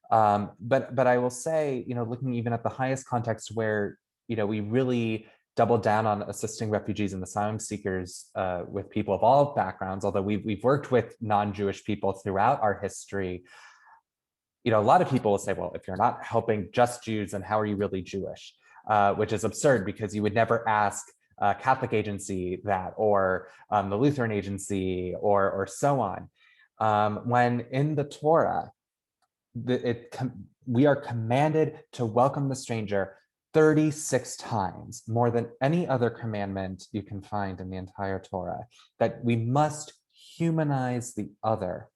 But I will say, you know, looking even at the highest context where, you know, we really double down on assisting refugees and asylum seekers with people of all backgrounds, although we've worked with non-Jewish people throughout our history. You know, a lot of people will say, well, if you're not helping just Jews, then how are you really Jewish? Which is absurd, because you would never ask a Catholic agency that, or the Lutheran agency, or so on. When in the Torah, we are commanded to welcome the stranger 36 times, more than any other commandment you can find in the entire Torah, that we must humanize the other.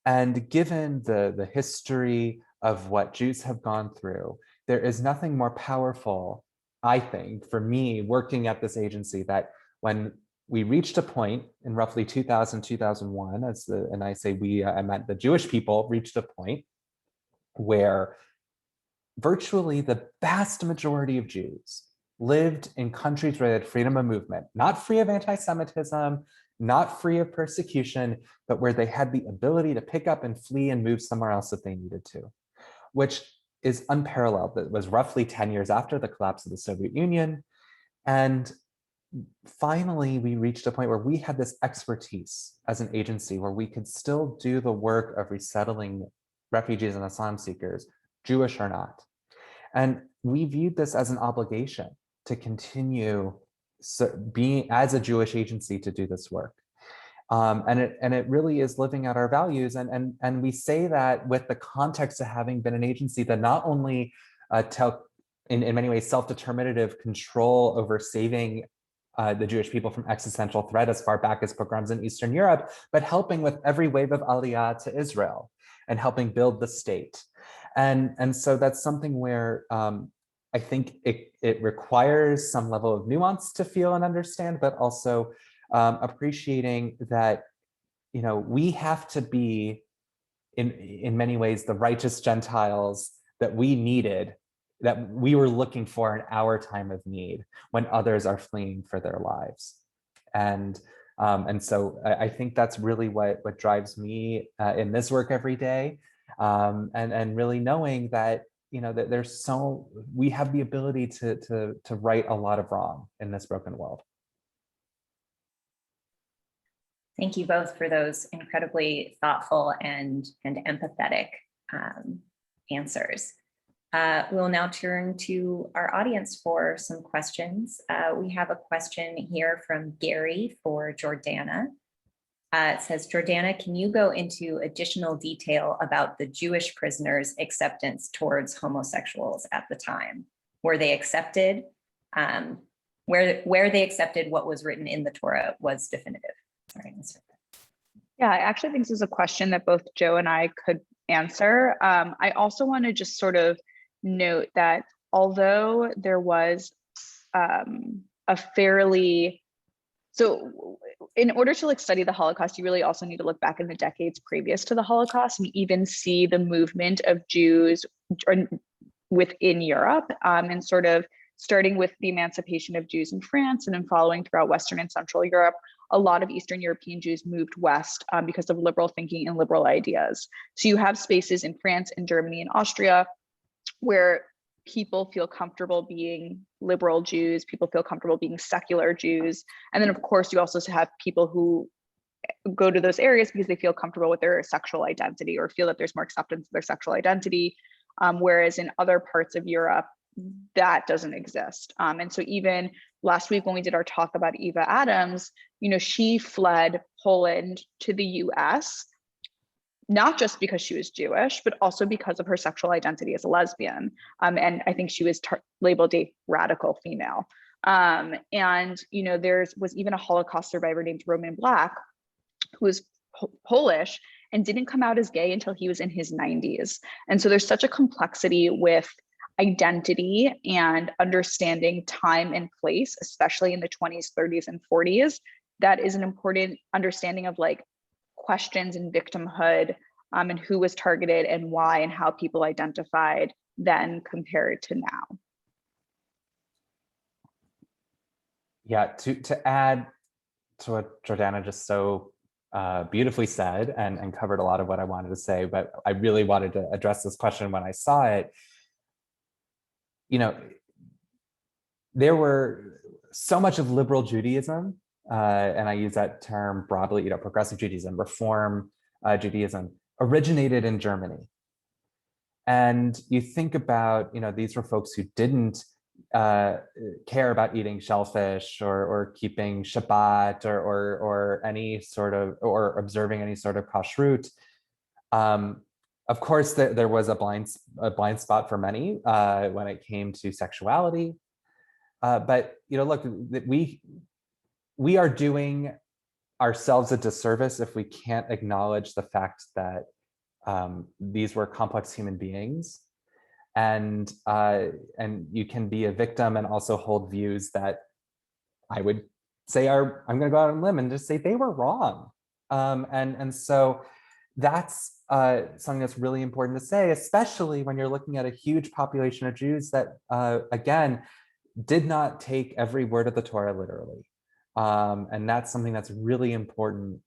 And given the history of what Jews have gone through, there is nothing more powerful, I think, for me working at this agency, that when we reached a point in roughly 2000, 2001, and I say we, I meant the Jewish people reached a point where virtually the vast majority of Jews lived in countries where they had freedom of movement, not free of anti-Semitism, not free of persecution, but where they had the ability to pick up and flee and move somewhere else if they needed to, which is unparalleled. That was roughly 10 years after the collapse of the Soviet Union. And finally, we reached a point where we had this expertise as an agency where we could still do the work of resettling refugees and asylum seekers, Jewish or not. And we viewed this as an obligation to continue being as a Jewish agency to do this work. And it really is living out our values. And we say that with the context of having been an agency that not only in many ways self-determinative control over saving the Jewish people from existential threat as far back as pogroms in Eastern Europe, but helping with every wave of Aliyah to Israel and helping build the state. And so that's something where I think it requires some level of nuance to feel and understand, but also appreciating that, you know, we have to be in many ways the righteous Gentiles that we needed, that we were looking for in our time of need when others are fleeing for their lives. And so I think that's really what drives me in this work every day. And really knowing that, you know, that we have the ability to right a lot of wrong in this broken world. Thank you both for those incredibly thoughtful and empathetic answers. We'll now turn to our audience for some questions. We have a question here from Gary for Jordana. It says, Jordana, can you go into additional detail about the Jewish prisoners' acceptance towards homosexuals at the time? Were they accepted? Where they accepted what was written in the Torah was definitive. Sorry, yeah, I actually think this is a question that both Joe and I could answer. I also want to just sort of note that although there was so in order to study the Holocaust, you really also need to look back in the decades previous to the Holocaust and even see the movement of Jews within Europe, and sort of starting with the emancipation of Jews in France and then following throughout Western and Central Europe. A lot of Eastern European Jews moved west because of liberal thinking and liberal ideas. So you have spaces in France and Germany and Austria where people feel comfortable being liberal Jews, people feel comfortable being secular Jews. And then of course, you also have people who go to those areas because they feel comfortable with their sexual identity or feel that there's more acceptance of their sexual identity. Whereas in other parts of Europe, that doesn't exist. And so even last week when we did our talk about Eva Adams, she fled Poland to the US, not just because she was Jewish, but also because of her sexual identity as a lesbian. And I think she was labeled a radical female. And there was even a Holocaust survivor named Roman Black, who was Polish and didn't come out as gay until he was in his 90s. And so there's such a complexity with identity and understanding time and place, especially in the 20s, 30s, and 40s. That is an important understanding of like questions and victimhood, and who was targeted and why and how people identified then compared to now. Yeah, to add to what Jordana just so beautifully said and covered a lot of what I wanted to say, but I really wanted to address this question when I saw it. There were so much of liberal Judaism, and I use that term broadly, progressive Judaism, reform Judaism, originated in Germany. And you think about, these were folks who didn't care about eating shellfish or keeping Shabbat or any sort of, or observing any sort of kashrut. Of course, there was a blind spot for many when it came to sexuality. But look, we are doing ourselves a disservice if we can't acknowledge the fact that these were complex human beings, and you can be a victim and also hold views that I would say I'm going to go out on a limb and just say they were wrong. And so that's something that's really important to say, especially when you're looking at a huge population of Jews that, again, did not take every word of the Torah literally. And that's something that's really important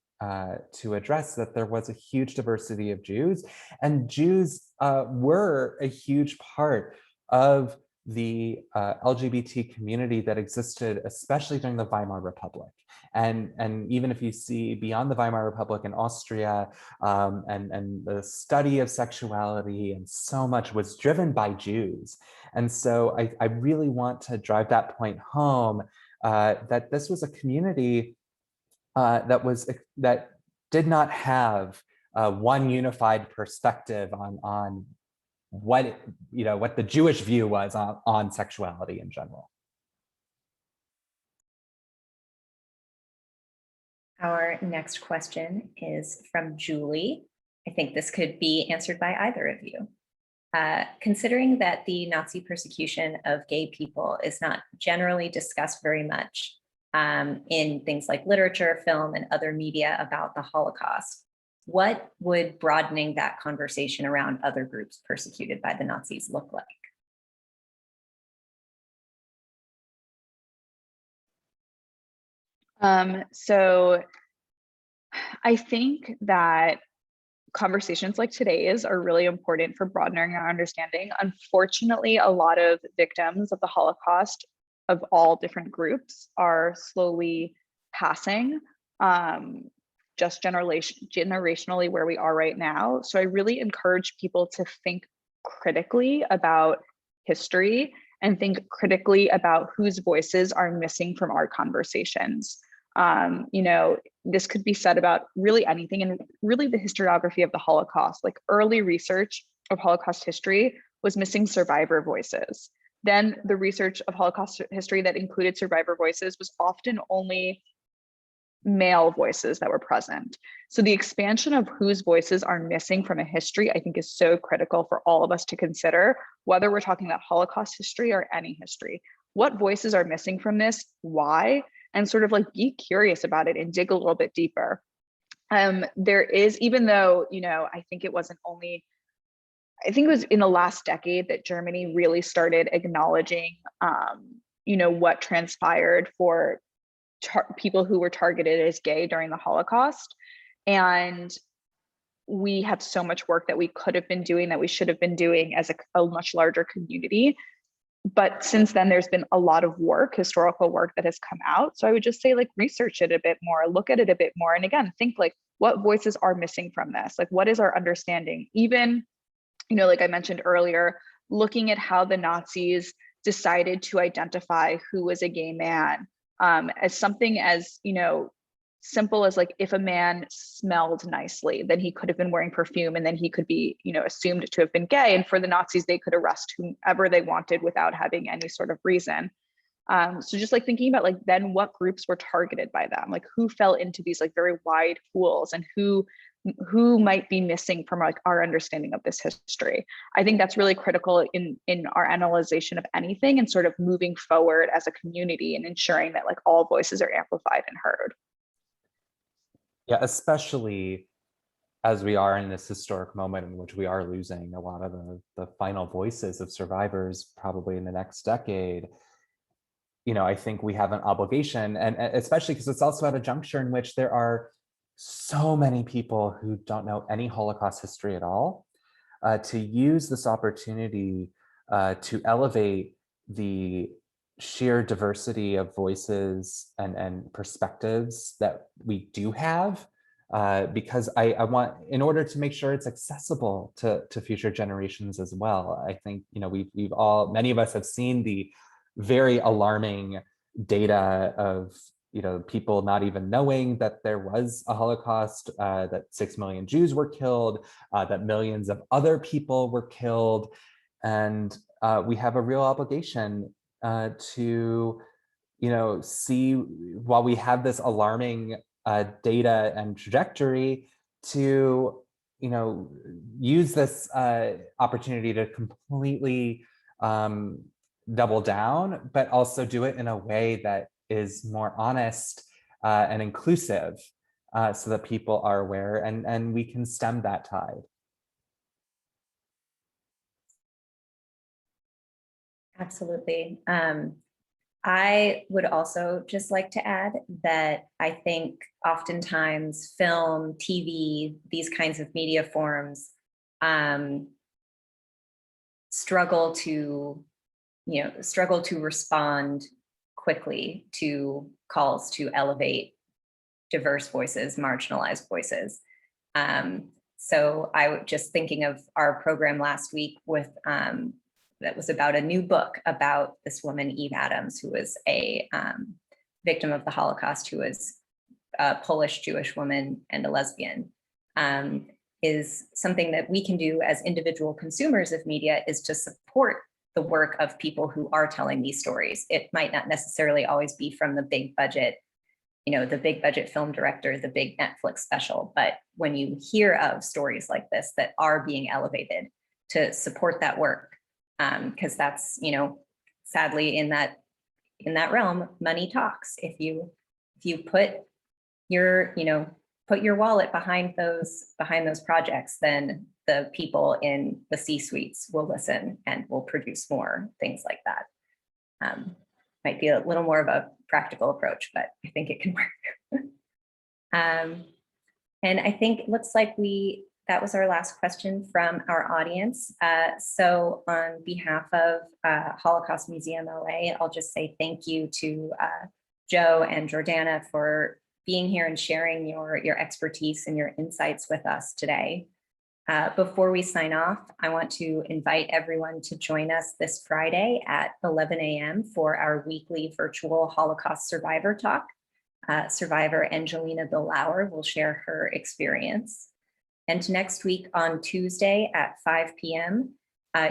to address, that there was a huge diversity of Jews, and Jews were a huge part of the LGBT community that existed, especially during the Weimar Republic. And even if you see beyond the Weimar Republic in Austria, and the study of sexuality and so much was driven by Jews. And so I really want to drive that point home, that this was a community that did not have one unified perspective on what the Jewish view was on sexuality in general. Our next question is from Julie. I think this could be answered by either of you. Considering that the Nazi persecution of gay people is not generally discussed very much in things like literature, film, and other media about the Holocaust, what would broadening that conversation around other groups persecuted by the Nazis look like? So I think that conversations like today's are really important for broadening our understanding. Unfortunately, a lot of victims of the Holocaust of all different groups are slowly passing, just generationally where we are right now. So I really encourage people to think critically about history and think critically about whose voices are missing from our conversations. This could be said about really anything, and really the historiography of the Holocaust. Like early research of Holocaust history was missing survivor voices. Then the research of Holocaust history that included survivor voices was often only male voices that were present. So the expansion of whose voices are missing from a history, I think, is so critical for all of us to consider, whether we're talking about Holocaust history or any history. What voices are missing from this? Why? And sort of like be curious about it and dig a little bit deeper. There is, even though, I think it was in the last decade that Germany really started acknowledging, what transpired for people who were targeted as gay during the Holocaust. And we have so much work that we could have been doing, that we should have been doing as a much larger community. But since then, there's been a lot of work, historical work that has come out. So I would just say, like, research it a bit more, look at it a bit more. And again, think like, what voices are missing from this? Like, what is our understanding? Even, like I mentioned earlier, looking at how the Nazis decided to identify who was a gay man, as something as, simple as like, if a man smelled nicely, then he could have been wearing perfume, and then he could be, assumed to have been gay. And for the Nazis, they could arrest whomever they wanted without having any sort of reason. So just like thinking about like then what groups were targeted by them, like who fell into these like very wide pools, and who might be missing from like our understanding of this history. I think that's really critical in our analyzation of anything, and sort of moving forward as a community and ensuring that like all voices are amplified and heard. Yeah, especially as we are in this historic moment in which we are losing a lot of the final voices of survivors probably in the next decade. I think we have an obligation, and especially because it's also at a juncture in which there are so many people who don't know any Holocaust history at all, to use this opportunity to elevate the sheer diversity of voices and perspectives that we do have, because I want, in order to make sure it's accessible to future generations as well. I think, many of us have seen the very alarming data of people not even knowing that there was a Holocaust, that 6 million Jews were killed, that millions of other people were killed. And we have a real obligation to see, while we have this alarming data and trajectory, to use this opportunity to completely double down, but also do it in a way that is more honest and inclusive, so that people are aware, and we can stem that tide. Absolutely. I would also just like to add that I think oftentimes film, TV, these kinds of media forms struggle to respond quickly to calls to elevate diverse voices, marginalized voices. So I was just thinking of our program last week with that was about a new book about this woman, Eva Adams, who was a victim of the Holocaust, who was a Polish Jewish woman and a lesbian. Is something that we can do as individual consumers of media, is to support the work of people who are telling these stories. It might not necessarily always be from the big budget, the big budget film director, the big Netflix special, but when you hear of stories like this that are being elevated, to support that work, because that's, sadly in that realm, money talks. If you put your wallet behind those projects, then the people in the C-suites will listen and will produce more things like that. Might be a little more of a practical approach, but I think it can work. And I think it looks like that was our last question from our audience. So on behalf of Holocaust Museum LA, I'll just say thank you to Joe and Jordana for being here and sharing your expertise and your insights with us today. Before we sign off, I want to invite everyone to join us this Friday at 11 a.m. for our weekly virtual Holocaust survivor talk. Survivor Angelina Billauer will share her experience. And next week on Tuesday at 5 p.m.,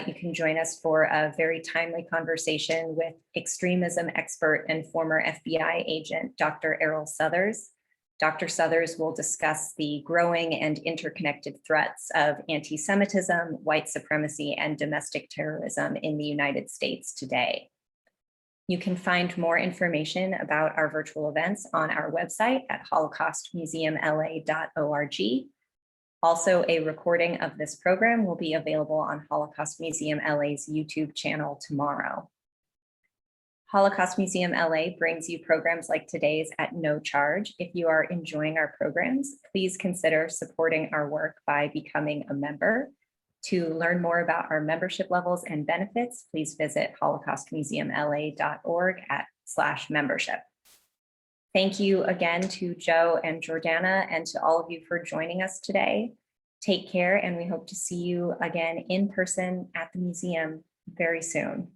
you can join us for a very timely conversation with extremism expert and former FBI agent, Dr. Errol Southers. Dr. Southers will discuss the growing and interconnected threats of anti-Semitism, white supremacy, and domestic terrorism in the United States today. You can find more information about our virtual events on our website at holocaustmuseumla.org. Also, a recording of this program will be available on Holocaust Museum LA's YouTube channel tomorrow. Holocaust Museum LA brings you programs like today's at no charge. If you are enjoying our programs, please consider supporting our work by becoming a member. To learn more about our membership levels and benefits, please visit holocaustmuseumla.org/membership. Thank you again to Joe and Jordana and to all of you for joining us today. Take care, and we hope to see you again in person at the museum very soon.